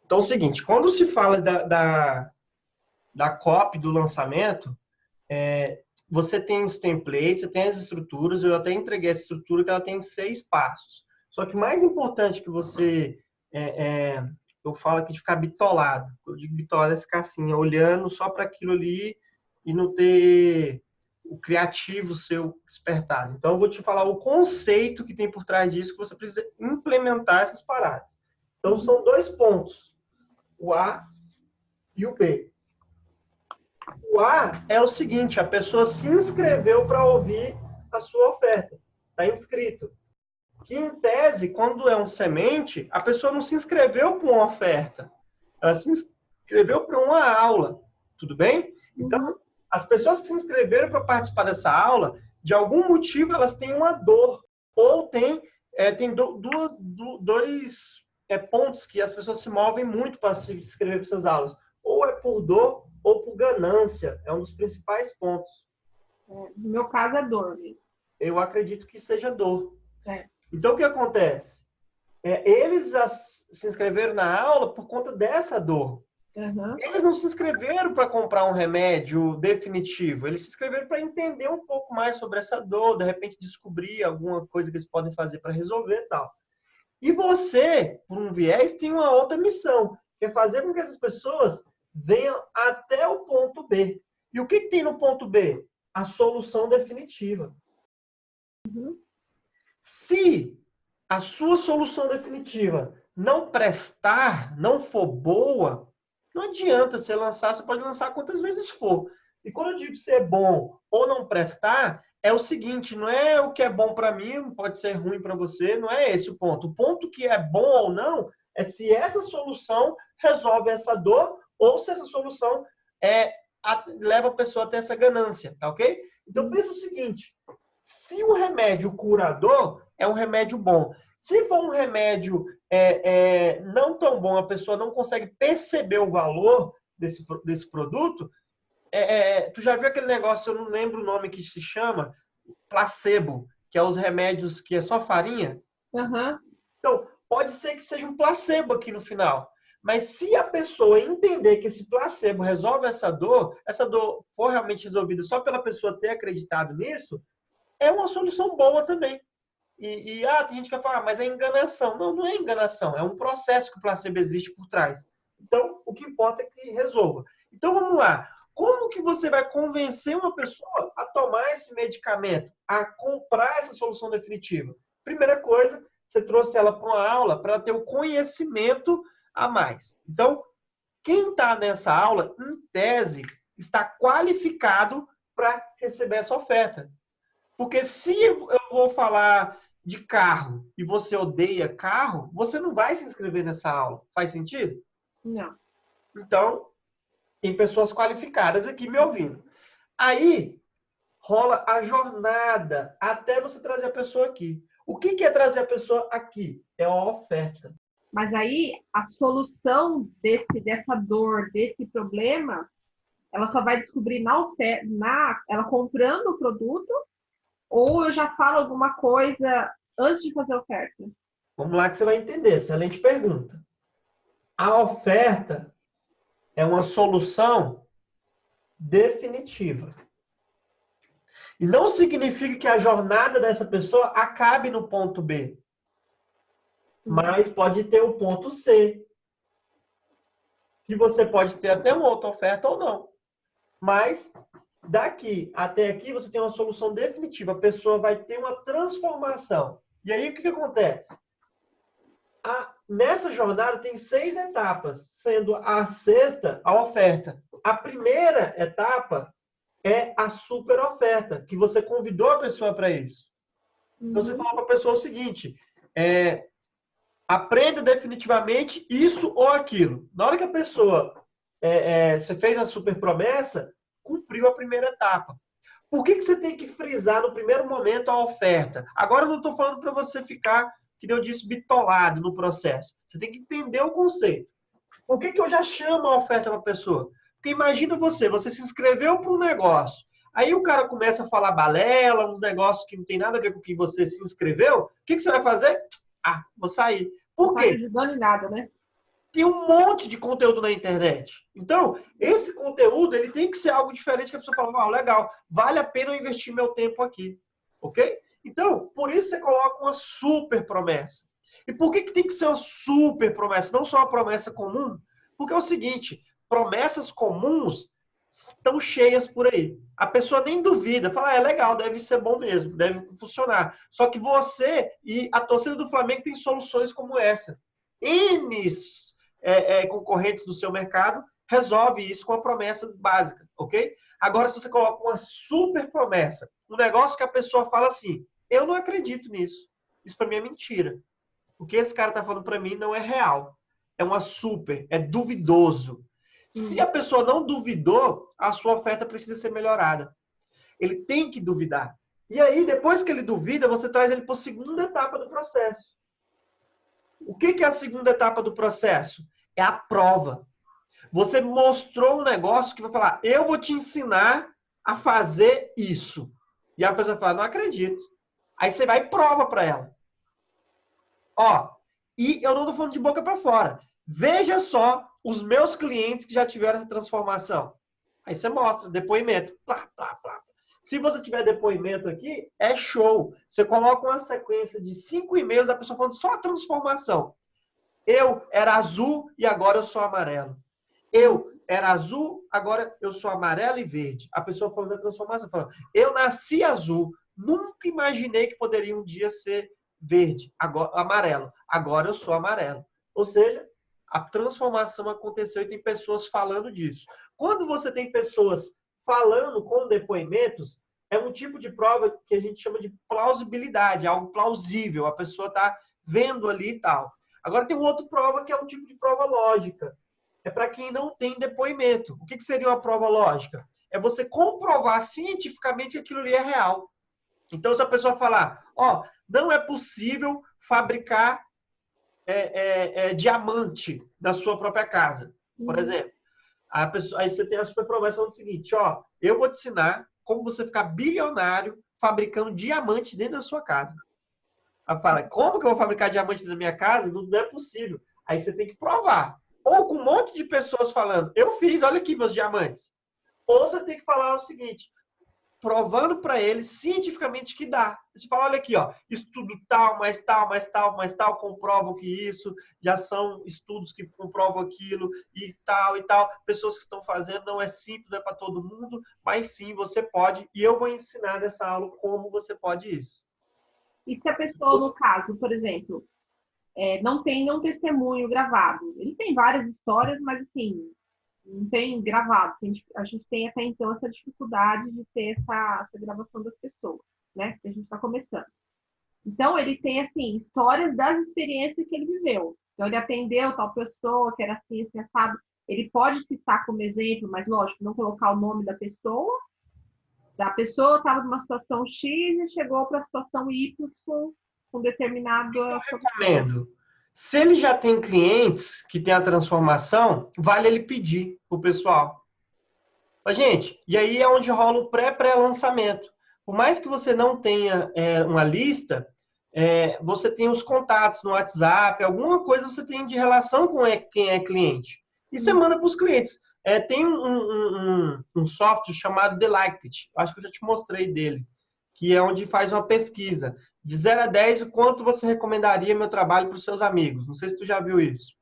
Então é o seguinte, quando se fala da copy do lançamento, você tem os templates, você tem as estruturas, eu até entreguei essa estrutura que ela tem 6 passos. Só que mais importante que você, eu falo aqui de ficar bitolado. Eu digo bitolado é ficar assim, olhando só para aquilo ali e não ter o criativo seu despertado. Então eu vou te falar o conceito que tem por trás disso, que você precisa implementar essas paradas. Então são 2 pontos, o A e o B. O A é o seguinte, a pessoa se inscreveu para ouvir a sua oferta. Está inscrito. Que, em tese, quando é um semente, a pessoa não se inscreveu para uma oferta. Ela se inscreveu para uma aula. Tudo bem? Então, as pessoas que se inscreveram para participar dessa aula, de algum motivo, elas têm uma dor. Ou tem dois pontos que as pessoas se movem muito para se inscrever para essas aulas. Ou é por dor ou por ganância. É um dos principais pontos. No meu caso é dor mesmo. Eu acredito que seja dor. Então, o que acontece? Eles se inscreveram na aula por conta dessa dor. Eles não se inscreveram para comprar um remédio definitivo. Eles se inscreveram para entender um pouco mais sobre essa dor, de repente descobrir alguma coisa que eles podem fazer para resolver e tal. E você, por um viés, tem uma outra missão, que é fazer com que essas pessoas venham até o ponto B. E o que tem no ponto B? A solução definitiva. Se a sua solução definitiva não prestar, não for boa, não adianta você lançar, você pode lançar quantas vezes for. E quando eu digo ser bom ou não prestar, é o seguinte, não é o que é bom para mim, pode ser ruim para você, não é esse o ponto. O ponto que é bom ou não é se essa solução resolve essa dor ou se essa solução leva a pessoa até essa ganância, tá ok? Então pensa o seguinte, se o remédio curador é um remédio bom, se for um remédio não tão bom, a pessoa não consegue perceber o valor desse produto, tu já viu aquele negócio, eu não lembro o nome que se chama, placebo, que é os remédios que é só farinha? Então, pode ser que seja um placebo aqui no final. Mas se a pessoa entender que esse placebo resolve essa dor for realmente resolvida só pela pessoa ter acreditado nisso, é uma solução boa também. Tem gente que vai falar, mas é enganação. Não, não é enganação. É um processo que o placebo existe por trás. Então, o que importa é que resolva. Então, vamos lá. Como que você vai convencer uma pessoa a tomar esse medicamento, a comprar essa solução definitiva? Primeira coisa, você trouxe ela para uma aula para ela ter o conhecimento a mais. Então, quem está nessa aula, em tese, está qualificado para receber essa oferta. Porque se eu vou falar de carro e você odeia carro, você não vai se inscrever nessa aula. Faz sentido? Não. Então, tem pessoas qualificadas aqui me ouvindo. Aí, rola a jornada até você trazer a pessoa aqui. O que é trazer a pessoa aqui? É uma oferta. Mas aí, a solução dessa dor, desse problema, ela só vai descobrir na oferta, ela comprando o produto, ou eu já falo alguma coisa antes de fazer a oferta? Vamos lá que você vai entender. Excelente pergunta. A oferta é uma solução definitiva. E não significa que a jornada dessa pessoa acabe no ponto B. Mas pode ter o ponto C. Que você pode ter até uma outra oferta ou não. Mas daqui até aqui você tem uma solução definitiva. A pessoa vai ter uma transformação. E aí o que acontece? Nessa jornada tem 6 etapas, sendo a 6ª a oferta. A primeira etapa é a super oferta, que você convidou a pessoa para isso. Então você fala para a pessoa o seguinte, aprenda definitivamente isso ou aquilo. Na hora que a pessoa, você fez a super promessa, cumpriu a primeira etapa. Por que você tem que frisar no primeiro momento a oferta? Agora eu não estou falando para você ficar, que eu disse, bitolado no processo. Você tem que entender o conceito. Por que eu já chamo a oferta para a pessoa? Porque imagina você se inscreveu para um negócio. Aí o cara começa a falar balela, uns negócios que não tem nada a ver com o que você se inscreveu. O que você vai fazer? Vou sair. Por quê? Não está ajudando em nada, né? Tem um monte de conteúdo na internet. Então, esse conteúdo ele tem que ser algo diferente que a pessoa fala, legal, vale a pena eu investir meu tempo aqui. Ok? Então, por isso você coloca uma super promessa. E por que tem que ser uma super promessa? Não só uma promessa comum? Porque é o seguinte, promessas comuns estão cheias por aí. A pessoa nem duvida, fala, é legal, deve ser bom mesmo, deve funcionar. Só que você e a torcida do Flamengo tem soluções como essa. N concorrentes do seu mercado, resolve isso com a promessa básica, ok? Agora, se você coloca uma super promessa, um negócio que a pessoa fala assim, eu não acredito nisso. Isso para mim é mentira. O que esse cara está falando para mim não é real. É uma super, é duvidoso. Se a pessoa não duvidou, a sua oferta precisa ser melhorada. Ele tem que duvidar. E aí, depois que ele duvida, você traz ele para a segunda etapa do processo. O que é a segunda etapa do processo? É a prova. Você mostrou um negócio que vai falar, eu vou te ensinar a fazer isso. E a pessoa fala, não acredito. Aí você vai e prova para ela. Ó, e eu não estou falando de boca para fora. Veja só os meus clientes que já tiveram essa transformação. Aí você mostra, depoimento. Plá, plá, plá. Se você tiver depoimento aqui, é show. Você coloca uma sequência de 5 e-mails da pessoa falando só a transformação. Eu era azul e agora eu sou amarelo. Eu era azul, agora eu sou amarelo e verde. A pessoa falando da transformação, falando, eu nasci azul, nunca imaginei que poderia um dia ser verde, agora, amarelo. Agora eu sou amarelo. Ou seja, a transformação aconteceu e tem pessoas falando disso. Quando você tem pessoas falando com depoimentos, é um tipo de prova que a gente chama de plausibilidade, algo plausível. A pessoa está vendo ali e tal. Agora tem uma outra prova que é um tipo de prova lógica. É para quem não tem depoimento. O que seria uma prova lógica? É você comprovar cientificamente que aquilo ali é real. Então, se a pessoa falar, não é possível fabricar diamante na sua própria casa, por exemplo. Aí você tem a super promessa falando o seguinte, eu vou te ensinar como você ficar bilionário fabricando diamante dentro da sua casa. Ela fala, como que eu vou fabricar diamante dentro da minha casa? Não é possível. Aí você tem que provar. Ou com um monte de pessoas falando, eu fiz, olha aqui meus diamantes. Ou você tem que falar o seguinte, provando para eles cientificamente que dá. Você fala, olha aqui, estudo tal, mais tal, mais tal, mais tal, comprovam que isso, já são estudos que comprovam aquilo, e tal. Pessoas que estão fazendo, não é simples, não é para todo mundo, mas sim, você pode, e eu vou ensinar nessa aula como você pode isso. E se a pessoa, no caso, por exemplo, não tem nenhum testemunho gravado? Ele tem várias histórias, mas assim, não tem gravado. A gente tem até então essa dificuldade de ter essa gravação das pessoas, né? Que a gente está começando. Então, ele tem, assim, histórias das experiências que ele viveu. Então, ele atendeu tal pessoa que era assim, assado. Ele pode citar como exemplo, mas, lógico, não colocar o nome da pessoa. A pessoa estava numa situação X e chegou para a situação Y com determinado... Eu recomendo. Se ele já tem clientes que tem a transformação, vale ele pedir para o pessoal. Mas, gente, e aí é onde rola o pré-lançamento. Por mais que você não tenha uma lista, você tem os contatos no WhatsApp, alguma coisa você tem de relação com quem é cliente. E você manda para os clientes. Tem um software chamado Delighted, acho que eu já te mostrei dele, que é onde faz uma pesquisa. De 0 a 10, o quanto você recomendaria meu trabalho para os seus amigos? Não sei se tu já viu isso.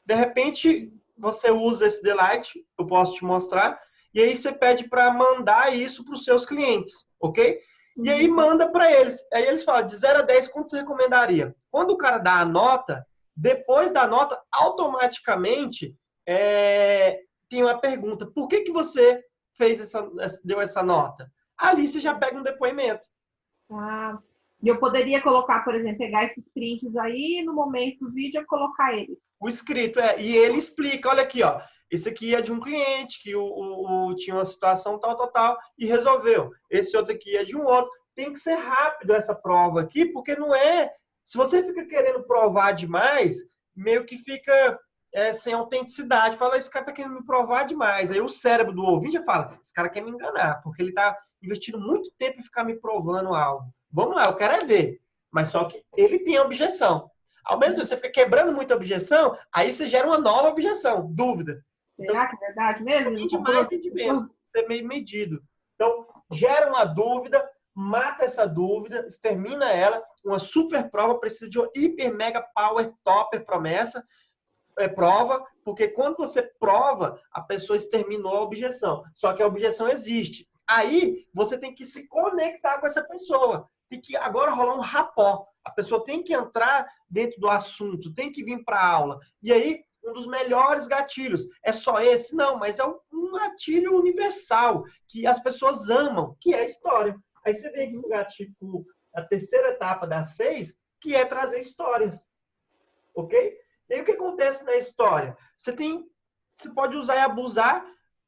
De repente, você usa esse Delight, eu posso te mostrar, e aí você pede para mandar isso para os seus clientes, ok? E aí manda para eles. Aí eles falam, de 0 a 10, quanto você recomendaria? Quando o cara dá a nota, depois da nota, automaticamente, tem uma pergunta. Por que você deu essa nota? Ali você já pega um depoimento. E eu poderia colocar, por exemplo, pegar esses prints aí no momento do vídeo e colocar eles. O escrito, e ele explica, olha aqui, esse aqui é de um cliente que tinha uma situação tal, e resolveu. Esse outro aqui é de um outro. Tem que ser rápido essa prova aqui, porque não é... Se você fica querendo provar demais, meio que fica sem autenticidade. Fala, esse cara tá querendo me provar demais. Aí o cérebro do ouvinte já fala, esse cara quer me enganar, porque ele tá investindo muito tempo em ficar me provando algo. Vamos lá, eu quero ver. Mas só que ele tem objeção. Ao mesmo tempo, você fica quebrando muita objeção, aí você gera uma nova objeção, dúvida. Então, Será que é verdade mesmo? tem de mais, tem de menos. É meio medido. Então, gera uma dúvida, mata essa dúvida, extermina ela. Uma super prova precisa de uma hiper, mega, power, topper promessa. Prova, porque quando você prova, a pessoa exterminou a objeção. Só que a objeção existe. Aí, você tem que se conectar com essa pessoa. Tem que agora rolar um rapó. A pessoa tem que entrar dentro do assunto, tem que vir para a aula. E aí, um dos melhores gatilhos. É só esse? Não, mas é um gatilho universal, que as pessoas amam, que é a história. Aí você vem aqui no gatilho, a terceira etapa das 6, que é trazer histórias. Ok? E aí o que acontece na história? Você pode usar e abusar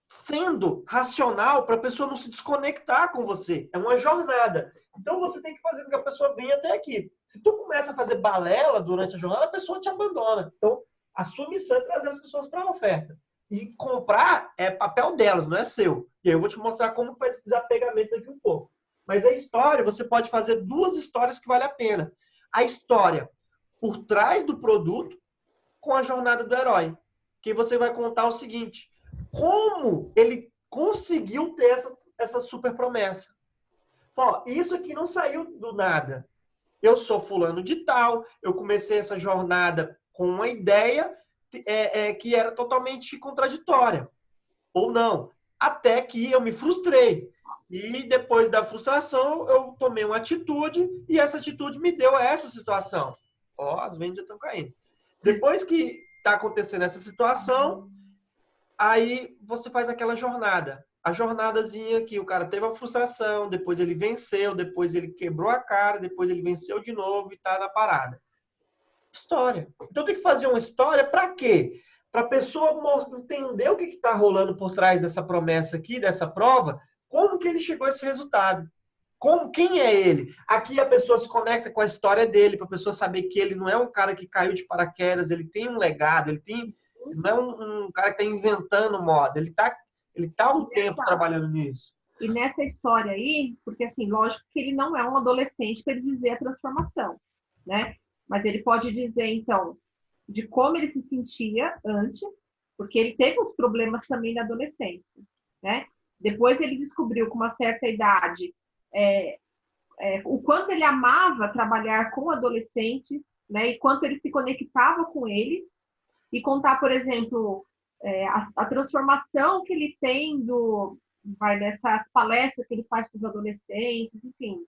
sendo racional para a pessoa não se desconectar com você. É uma jornada. Então você tem que fazer com que a pessoa venha até aqui. Se tu começa a fazer balela durante a jornada, a pessoa te abandona. Então, a sua missão é trazer as pessoas para a oferta. E comprar é papel delas, não é seu. E aí eu vou te mostrar como faz esse desapegamento daqui um pouco. Mas a história, você pode fazer 2 histórias que vale a pena. A história por trás do produto com a jornada do herói. Que você vai contar o seguinte: como ele conseguiu ter essa super promessa. Ó, isso aqui não saiu do nada. Eu sou fulano de tal, eu comecei essa jornada com uma ideia que era totalmente contraditória. Ou não. Até que eu me frustrei. E depois da frustração, eu tomei uma atitude e essa atitude me deu a essa situação. Ó, as vendas já estão caindo. Depois que está acontecendo essa situação, aí você faz aquela jornada. A jornadazinha que o cara teve a frustração, depois ele venceu, depois ele quebrou a cara, depois ele venceu de novo e está na parada. História. Então tem que fazer uma história para quê? Para a pessoa entender o que está rolando por trás dessa promessa aqui, dessa prova, como que ele chegou a esse resultado. Quem é ele? Aqui a pessoa se conecta com a história dele, para a pessoa saber que ele não é um cara que caiu de paraquedas, ele tem um legado, ele não é um cara que está inventando moda, ele tá há um tempo trabalhando nisso. E nessa história aí, porque assim, lógico que ele não é um adolescente para ele dizer a transformação, né? Mas ele pode dizer, então, de como ele se sentia antes, porque ele teve uns problemas também na adolescência, né? Depois ele descobriu com uma certa idade o quanto ele amava trabalhar com adolescentes, né? E quanto ele se conectava com eles, e contar, por exemplo, a transformação que ele tem nessas palestras que ele faz com os adolescentes, enfim.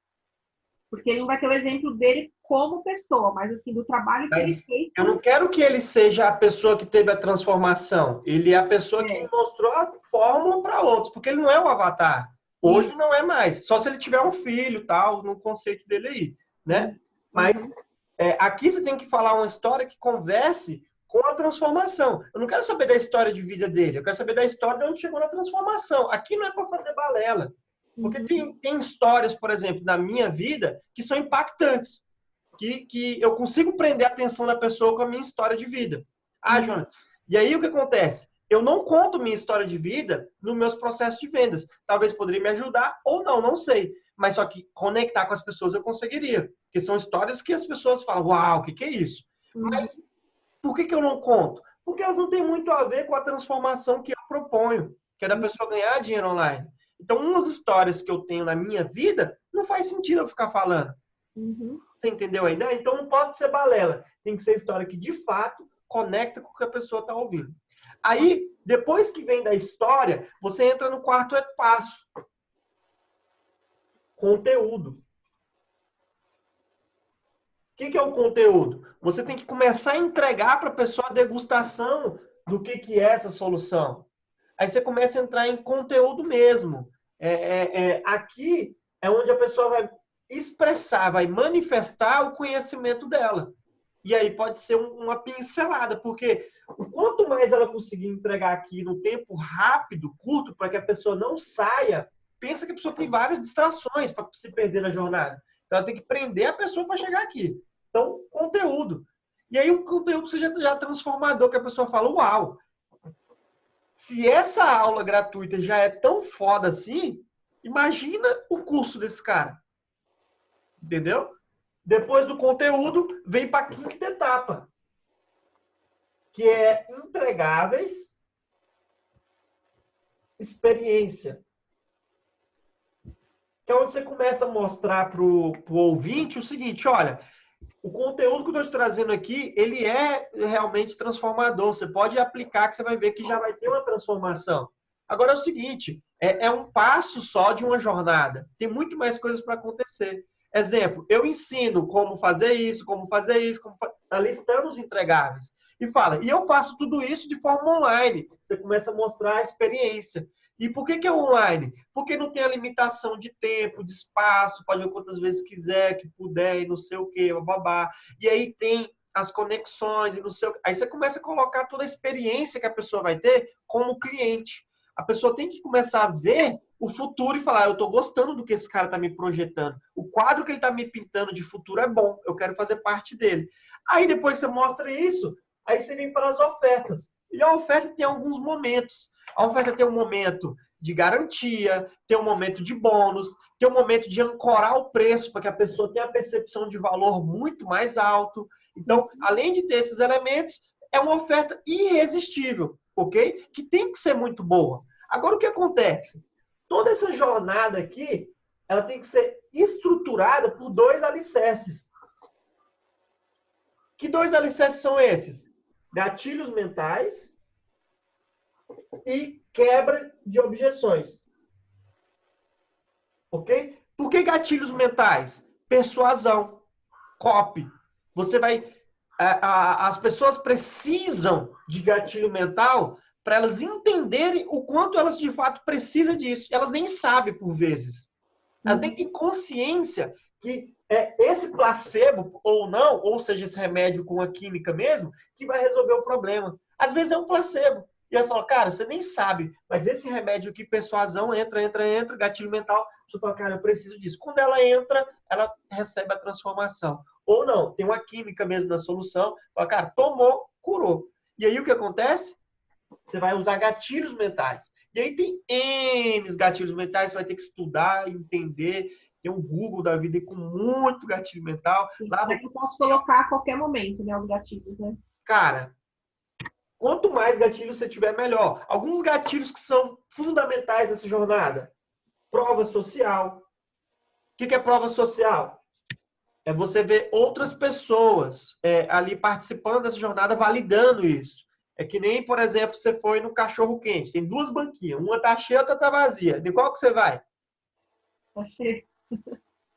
Porque ele não vai ter o exemplo dele como pessoa, mas assim, do trabalho que ele fez. Eu não quero que ele seja a pessoa que teve a transformação. Ele é a pessoa que mostrou a fórmula para outros, porque ele não é o avatar. Hoje não é mais. Só se ele tiver um filho, tal, no conceito dele aí, né? Mas aqui você tem que falar uma história que converse com a transformação. Eu não quero saber da história de vida dele, eu quero saber da história de onde chegou na transformação. Aqui não é para fazer balela. Porque tem histórias, por exemplo, da minha vida que são impactantes. Que eu consigo prender a atenção da pessoa com a minha história de vida. Ah, Jonas, e aí o que acontece? Eu não conto minha história de vida nos meus processos de vendas. Talvez poderia me ajudar ou não, não sei. Mas só que conectar com as pessoas eu conseguiria. Porque são histórias que as pessoas falam, uau, o que é isso? Mas por que eu não conto? Porque elas não têm muito a ver com a transformação que eu proponho, que é da pessoa ganhar dinheiro online. Então, umas histórias que eu tenho na minha vida, não faz sentido eu ficar falando. Você entendeu ainda? Então, não pode ser balela. Tem que ser história que, de fato, conecta com o que a pessoa está ouvindo. Aí, depois que vem da história, você entra no quarto passo. Conteúdo. O que é o conteúdo? Você tem que começar a entregar para a pessoa a degustação do que é essa solução. Aí você começa a entrar em conteúdo mesmo. Aqui é onde a pessoa vai expressar, vai manifestar o conhecimento dela. E aí pode ser uma pincelada, porque o quanto mais ela conseguir entregar aqui no tempo rápido, curto, para que a pessoa não saia, pensa que a pessoa tem várias distrações para se perder na jornada. Então ela tem que prender a pessoa para chegar aqui. Então, conteúdo. E aí o conteúdo seja já transformador, que a pessoa fala, uau, se essa aula gratuita já é tão foda assim, imagina o curso desse cara. Entendeu? Depois do conteúdo, vem para a quinta etapa, que é entregáveis, experiência. Que é onde você começa a mostrar para o ouvinte o seguinte, olha, o conteúdo que eu estou te trazendo aqui, ele é realmente transformador. Você pode aplicar que você vai ver que já vai ter uma transformação. Agora é o seguinte, é um passo só de uma jornada. Tem muito mais coisas para acontecer. Exemplo, eu ensino como fazer isso, tá listando os entregáveis. E fala, e eu faço tudo isso de forma online. Você começa a mostrar a experiência. E por que é online? Porque não tem a limitação de tempo, de espaço, pode ver quantas vezes quiser, que puder, e não sei o quê, babá. E aí tem as conexões, e não sei o quê. Aí você começa a colocar toda a experiência que a pessoa vai ter como cliente. A pessoa tem que começar a ver o futuro e falar, eu estou gostando do que esse cara está me projetando. O quadro que ele está me pintando de futuro é bom, eu quero fazer parte dele. Aí depois você mostra isso, aí você vem para as ofertas. E a oferta tem alguns momentos. A oferta tem um momento de garantia, tem um momento de bônus, tem um momento de ancorar o preço para que a pessoa tenha a percepção de valor muito mais alto. Então, além de ter esses elementos, é uma oferta irresistível, ok? Que tem que ser muito boa. Agora, o que acontece? Toda essa jornada aqui, ela tem que ser estruturada por dois alicerces. Que dois alicerces são esses? Gatilhos mentais e quebra de objeções. Ok? Por que gatilhos mentais? Persuasão, copy. Você vai... as pessoas precisam de gatilho mental para elas entenderem o quanto elas de fato precisam disso. Elas nem sabem por vezes. Elas nem têm consciência que é esse placebo ou não, ou seja, esse remédio com a química mesmo, que vai resolver o problema. Às vezes é um placebo. E aí fala, cara, você nem sabe, mas esse remédio aqui, persuasão, entra, gatilho mental, você fala, cara, eu preciso disso. Quando ela entra, ela recebe a transformação. Ou não, tem uma química mesmo na solução, fala, cara, tomou, curou. E aí o que acontece? Você vai usar gatilhos mentais. E aí tem N gatilhos mentais, você vai ter que estudar, entender. Tem um Google da vida com muito gatilho mental. Lá no... Eu posso colocar a qualquer momento, né, os gatilhos, né? Cara, quanto mais gatilhos você tiver, melhor. Alguns gatilhos que são fundamentais nessa jornada. Prova social. O que é prova social? É você ver outras pessoas ali participando dessa jornada, validando isso. É que nem, por exemplo, você foi no cachorro quente. Tem duas banquinhas. Uma tá cheia, outra tá vazia. De qual que você vai? Tá cheio.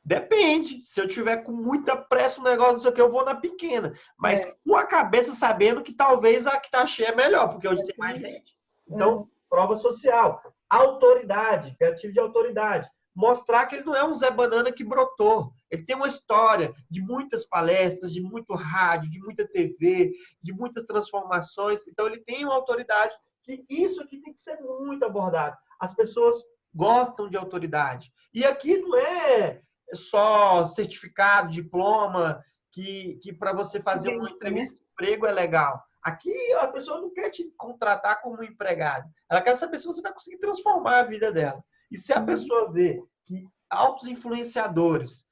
Depende. Se eu tiver com muita pressa no negócio, não sei o que, eu vou na pequena. Mas com a cabeça sabendo que talvez a que tá cheia é melhor, porque é onde tem mais gente. Então, prova social. Autoridade, gatilho de autoridade. Mostrar que ele não é um Zé Banana que brotou. Ele tem uma história de muitas palestras, de muito rádio, de muita TV, de muitas transformações. Então, ele tem uma autoridade que isso aqui tem que ser muito abordado. As pessoas gostam de autoridade. E aqui não é só certificado, diploma, que para você fazer uma entrevista de emprego é legal. Aqui a pessoa não quer te contratar como empregado. Ela quer saber se você vai conseguir transformar a vida dela. E se a pessoa vê que altos influenciadores,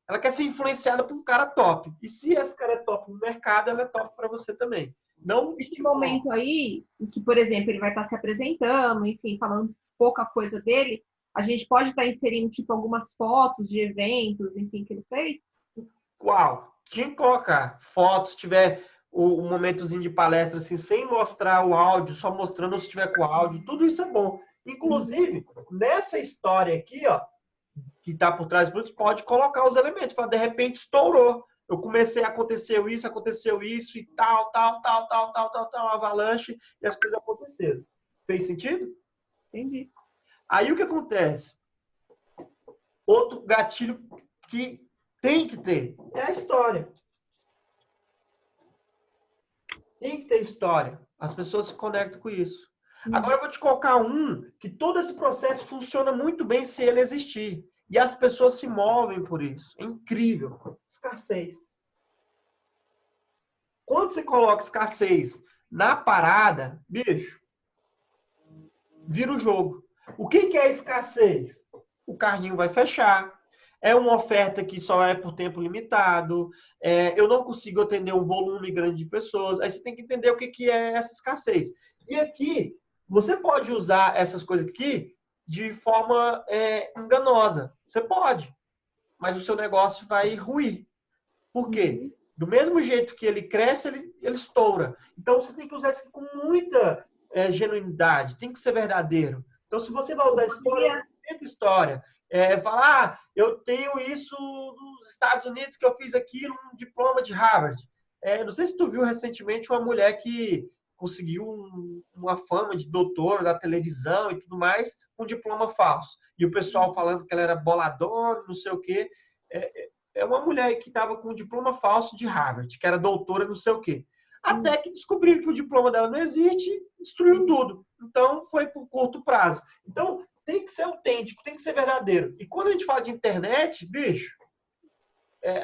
ela quer ser influenciada por um cara top. E se esse cara é top no mercado, ela é top para você também. Não nesse momento aí, em que, por exemplo, ele vai estar se apresentando, enfim, falando pouca coisa dele, a gente pode estar inserindo, tipo, algumas fotos de eventos, enfim, que ele fez? Uau! Tinha que colocar fotos, se tiver o momentozinho de palestra, assim, sem mostrar o áudio, só mostrando se tiver com áudio, tudo isso é bom. Inclusive, nessa história aqui, ó, que está por trás do pode colocar os elementos. Fala, de repente estourou. Eu comecei, aconteceu isso e tal, avalanche, e as coisas aconteceram. Fez sentido? Entendi. Aí o que acontece? Outro gatilho que tem que ter é a história. Tem que ter história. As pessoas se conectam com isso. Agora eu vou te colocar um que todo esse processo funciona muito bem se ele existir. E as pessoas se movem por isso. É incrível. Escassez. Quando você coloca escassez na parada, bicho, vira o jogo. O que é escassez? O carrinho vai fechar. é uma oferta que só é por tempo limitado, eu não consigo atender um volume grande de pessoas. Aí você tem que entender o que, que é essa escassez. E aqui, você pode usar essas coisas aqui de forma enganosa. Você pode, mas o seu negócio vai ruir. Por quê? Uhum. Do mesmo jeito que ele cresce, ele estoura. Então, você tem que usar isso com muita genuinidade, tem que ser verdadeiro. Então, se você vai usar história, não inventa história. Falar, eu tenho isso nos Estados Unidos, que eu fiz aquilo, um diploma de Harvard. Não sei se tu viu recentemente uma mulher que conseguiu uma fama de doutor na televisão e tudo mais, com um diploma falso. E o pessoal falando que ela era boladona, não sei o quê. É uma mulher que estava com um diploma falso de Harvard, que era doutora não sei o quê. Até que descobriram que o diploma dela não existe, destruiu tudo. Então, foi por curto prazo. Então, tem que ser autêntico, tem que ser verdadeiro. E quando a gente fala de internet, bicho,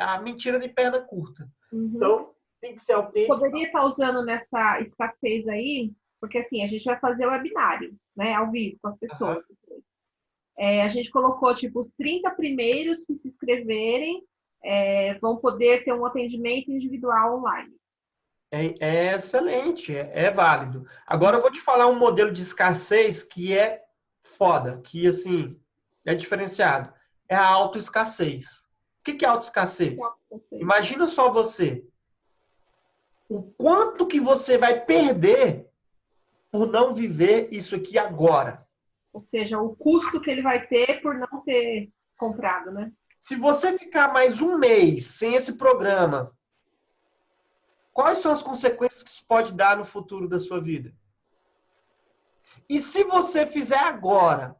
a mentira de perna curta. Uhum. Então, tem que ser autêntico. Poderia estar usando nessa escassez aí, porque assim, a gente vai fazer o webinário, né, ao vivo com as pessoas. A gente colocou, tipo, os 30 primeiros que se inscreverem vão poder ter um atendimento individual online. É excelente, é válido. Agora eu vou te falar um modelo de escassez que é foda, que assim, é diferenciado. É a autoescassez. O que é autoescassez? Imagina só você. O quanto que você vai perder por não viver isso aqui agora. Ou seja, o custo que ele vai ter por não ter comprado, né? Se você ficar mais um mês sem esse programa, quais são as consequências que isso pode dar no futuro da sua vida? E se você fizer agora,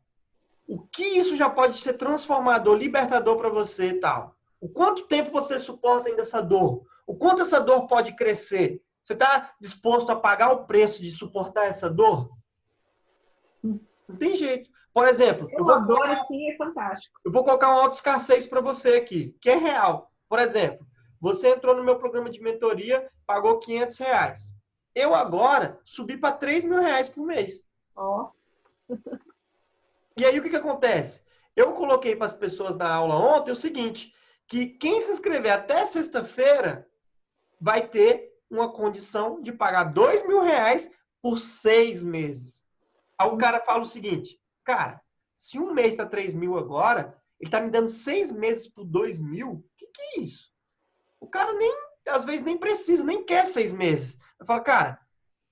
o que isso já pode ser transformador, libertador para você e tal? O quanto tempo você suporta ainda essa dor? O quanto essa dor pode crescer? Você está disposto a pagar o preço de suportar essa dor? Não tem jeito. Por exemplo, eu vou colocar, assim é fantástico. Eu vou colocar uma autoescassez para você aqui, que é real. Por exemplo, você entrou no meu programa de mentoria, pagou R$ 500. Eu agora subi para R$ 3.000 por mês. Ó. E aí o que acontece? Eu coloquei para as pessoas na aula ontem o seguinte, que quem se inscrever até sexta-feira vai ter uma condição de pagar R$ 2.000 por 6 meses. Aí o cara fala o seguinte, cara, se um mês está 3.000 agora, ele está me dando 6 meses por 2.000, o que é isso? O cara às vezes nem precisa, nem quer 6 meses. Eu falo, cara,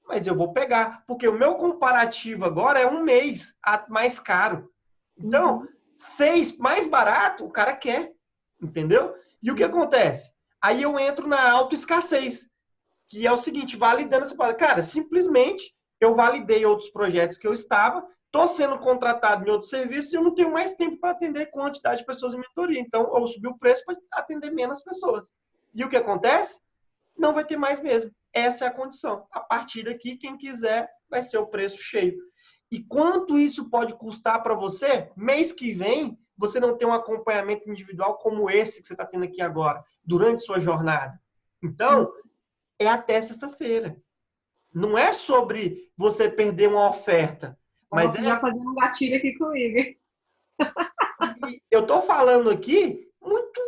mas eu vou pegar, porque o meu comparativo agora é um mês mais caro. Então, 6 mais barato, o cara quer, entendeu? E o que acontece? Aí eu entro na autoescassez, que é o seguinte, validando essa parada. Cara, simplesmente eu validei outros projetos que eu estava, estou sendo contratado em outros serviços e eu não tenho mais tempo para atender quantidade de pessoas em mentoria. Então, eu subi o preço para atender menos pessoas. E o que acontece? Não vai ter mais mesmo. Essa é a condição. A partir daqui, quem quiser, vai ser o preço cheio. E quanto isso pode custar para você? Mês que vem, você não tem um acompanhamento individual como esse que você está tendo aqui agora, durante sua jornada. Então, é até sexta-feira. Não é sobre você perder uma oferta. Mas já fazendo um gatilho aqui comigo. Eu estou falando aqui muito.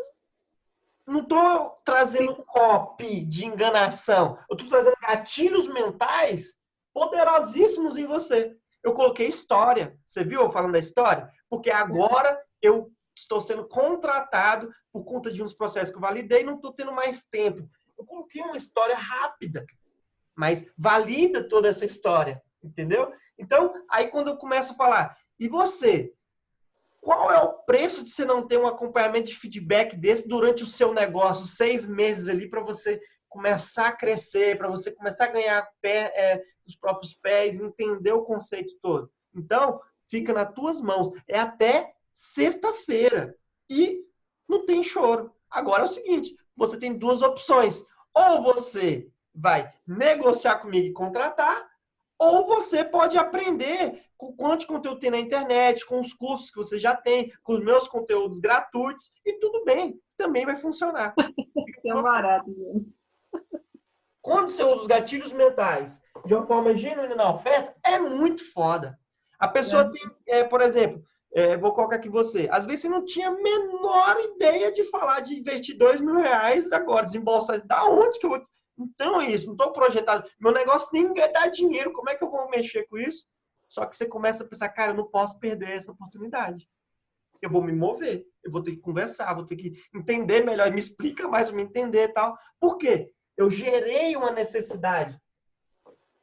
Não estou trazendo copy de enganação. Eu estou trazendo gatilhos mentais poderosíssimos em você. Eu coloquei história. Você viu eu falando da história? Porque agora eu estou sendo contratado por conta de uns processos que eu validei e não estou tendo mais tempo. Eu coloquei uma história rápida, mas valida toda essa história, entendeu? Então, aí quando eu começo a falar, e você? Qual é o preço de você não ter um acompanhamento de feedback desse durante o seu negócio, 6 meses ali, para você começar a crescer, para você começar a ganhar os próprios pés, entender o conceito todo? Então, fica nas tuas mãos. É até sexta-feira. E não tem choro. Agora é o seguinte, você tem duas opções. Ou você vai negociar comigo e contratar, ou você pode aprender com quanto conteúdo tem na internet, com os cursos que você já tem, com os meus conteúdos gratuitos, e tudo bem, também vai funcionar. É um barato. Quando você usa os gatilhos mentais de uma forma genuína na oferta, é muito foda. A pessoa tem, por exemplo, vou colocar aqui você. Às vezes você não tinha a menor ideia de falar de investir R$ 2.000 agora, desembolsar. Da onde que eu vou... Então é isso, não estou projetado. Meu negócio nem é dar dinheiro, como é que eu vou mexer com isso? Só que você começa a pensar, cara, eu não posso perder essa oportunidade. Eu vou me mover, eu vou ter que conversar, vou ter que entender melhor, me explica mais para me entender e tal. Por quê? Eu gerei uma necessidade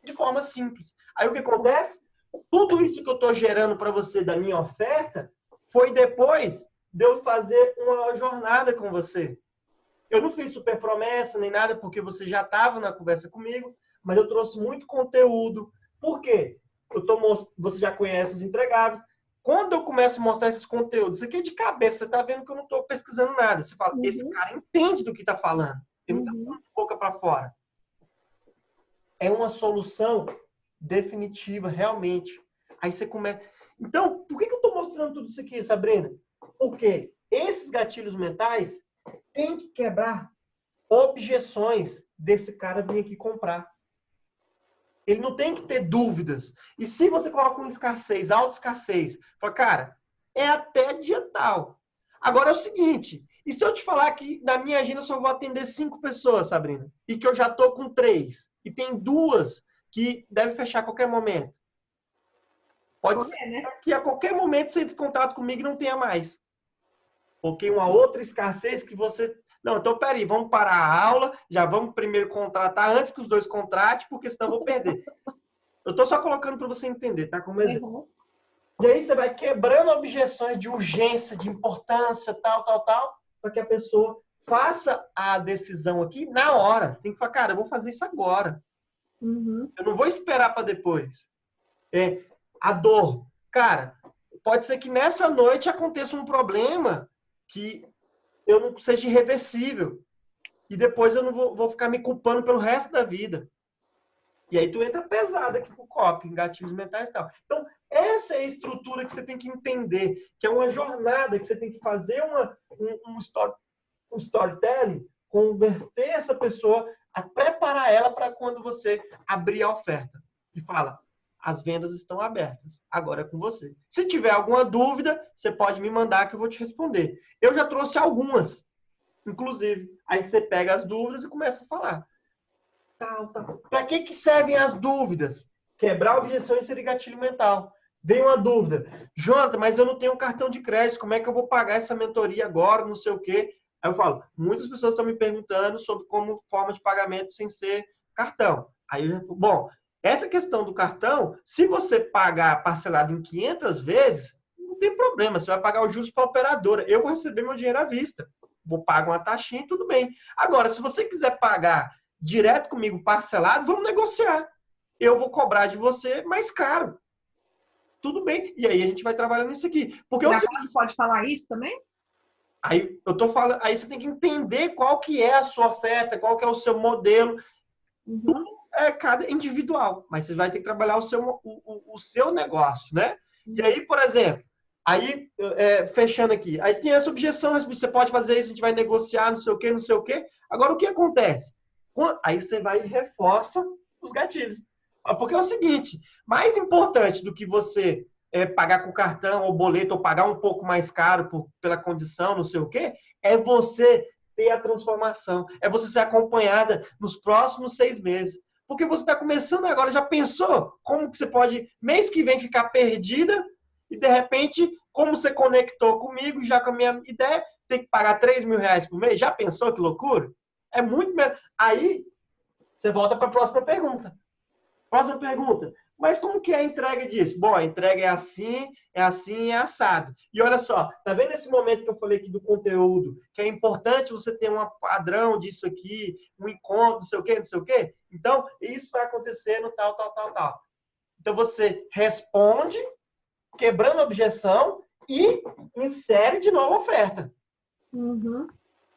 de forma simples. Aí o que acontece? Tudo isso que eu estou gerando para você da minha oferta foi depois de eu fazer uma jornada com você. Eu não fiz super promessa nem nada, porque você já estava na conversa comigo, mas eu trouxe muito conteúdo. Por quê? Você já conhece os entregáveis. Quando eu começo a mostrar esses conteúdos, isso aqui é de cabeça, você está vendo que eu não estou pesquisando nada. Você fala, esse cara entende do que está falando. Ele não está falando de boca para fora. É uma solução definitiva, realmente. Aí você começa... Então, por que eu estou mostrando tudo isso aqui, Sabrina? Porque esses gatilhos mentais têm que quebrar objeções desse cara vir aqui comprar. Ele não tem que ter dúvidas. E se você coloca uma escassez, alta escassez, fala, cara, é até dia tal. Agora é o seguinte, e se eu te falar que na minha agenda eu só vou atender 5 pessoas, Sabrina, e que eu já estou com 3, e tem 2 que devem fechar a qualquer momento? Pode ser, né? Que a qualquer momento você entre em contato comigo e não tenha mais. Porque uma outra escassez que você... Não, então peraí, vamos parar a aula, já vamos primeiro contratar antes que os 2 contratem, porque senão eu vou perder. Eu estou só colocando para você entender, tá? Como exemplo. E aí você vai quebrando objeções de urgência, de importância, tal, para que a pessoa faça a decisão aqui na hora. Tem que falar, cara, eu vou fazer isso agora. Eu não vou esperar para depois. A dor. Cara, pode ser que nessa noite aconteça um problema que eu não seja irreversível. E depois eu não vou ficar me culpando pelo resto da vida. E aí tu entra pesado aqui pro copo, em gatilhos mentais e tal. Então, essa é a estrutura que você tem que entender, que é uma jornada, que você tem que fazer um storytelling, converter essa pessoa, a preparar ela para quando você abrir a oferta. E fala, as vendas estão abertas, agora é com você. Se tiver alguma dúvida, você pode me mandar que eu vou te responder. Eu já trouxe algumas, inclusive. Aí você pega as dúvidas e começa a falar. Para que servem as dúvidas? Quebrar objeção e ser gatilho mental. Vem uma dúvida. Jonathan, mas eu não tenho um cartão de crédito. Como é que eu vou pagar essa mentoria agora? Não sei o quê. Aí eu falo, muitas pessoas estão me perguntando sobre como forma de pagamento sem ser cartão. Aí, bom, essa questão do cartão, se você pagar parcelado em 500 vezes, não tem problema. Você vai pagar os juros para a operadora. Eu vou receber meu dinheiro à vista. Vou pagar uma taxinha e tudo bem. Agora, se você quiser pagar direto comigo, parcelado, vamos negociar. Eu vou cobrar de você mais caro. Tudo bem. E aí a gente vai trabalhando nisso aqui. Porque você pode falar isso também? Aí eu tô falando, aí você tem que entender qual que é a sua oferta, qual que é o seu modelo. Tudo é cada individual, mas você vai ter que trabalhar o seu negócio, né? E aí, por exemplo, aí fechando aqui, aí tem essa objeção, você pode fazer isso, a gente vai negociar, não sei o quê, não sei o quê. Agora, o que acontece? Aí você vai e reforça os gatilhos. Porque é o seguinte, mais importante do que você pagar com cartão ou boleto, ou pagar um pouco mais caro pela condição, não sei o quê, é você ter a transformação, é você ser acompanhada nos próximos 6 meses. Porque você está começando agora, já pensou como que você pode, mês que vem, ficar perdida e, de repente, como você conectou comigo, já com a minha ideia, tem que pagar R$ 3.000 por mês? Já pensou que loucura? É muito melhor. Aí, você volta para a próxima pergunta. Próxima pergunta. Mas como que é a entrega disso? Bom, a entrega é assim, é assado. E olha só, tá vendo esse momento que eu falei aqui do conteúdo? Que é importante você ter um padrão disso aqui, um encontro, não sei o quê, não sei o quê? Então, isso vai acontecendo, tal. Então, você responde, quebrando a objeção e insere de novo a oferta.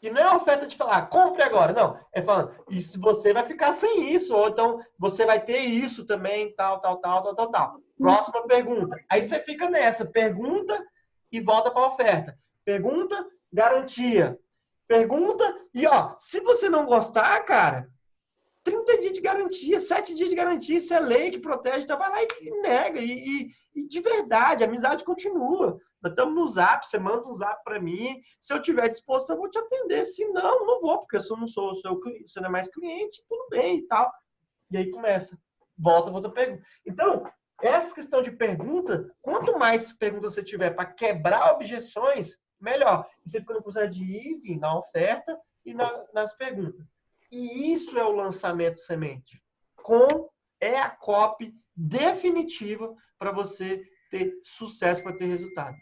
E não é uma oferta de falar, compre agora. Não, é falando, isso você vai ficar sem isso, ou então você vai ter isso também, tal. Próxima pergunta. Aí você fica nessa, pergunta e volta para a oferta. Pergunta, garantia. Pergunta e, ó, se você não gostar, cara, 30 dias de garantia, 7 dias de garantia, isso é lei que protege, então vai lá e nega. E de verdade, a amizade continua. Nós estamos no Zap, você manda um Zap para mim, se eu estiver disposto, eu vou te atender. Se não, não vou, porque eu não sou o seu cliente, você não é mais cliente, tudo bem e tal. E aí começa. Volta outra pergunta. Então, essa questão de pergunta, quanto mais perguntas você tiver para quebrar objeções, melhor. E você fica no processo de ir, vir na oferta e nas perguntas. E isso é o lançamento semente. É a copy definitiva para você ter sucesso, para ter resultado.